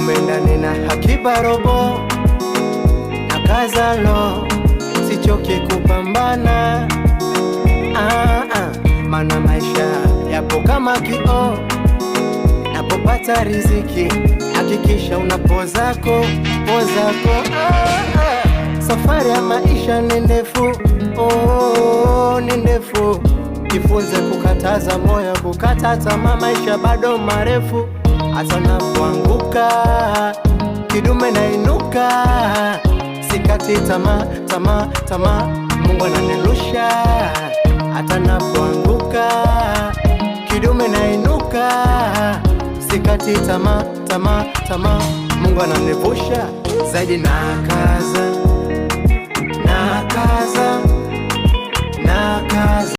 kidume ndani na hakiba robo, na kazalo sichoke kupambana. Mana maisha yapo kama kioo, napopata riziki hakikisha unapozako pozako. Safari ya maisha ni ndefu, ni ndefu. Jifunze kukataza moyo, kukata tamaa, maisha bado marefu. Hata napoanguka kidume nainuka, sikati tamaa, tamaa, tamaa. Mungu ananirusha. Hata napoanguka kidume nainuka, sikati tamaa, tamaa, tamaa. Mungu ananivusha zaidi. Nakaza, nakaza, nakaza.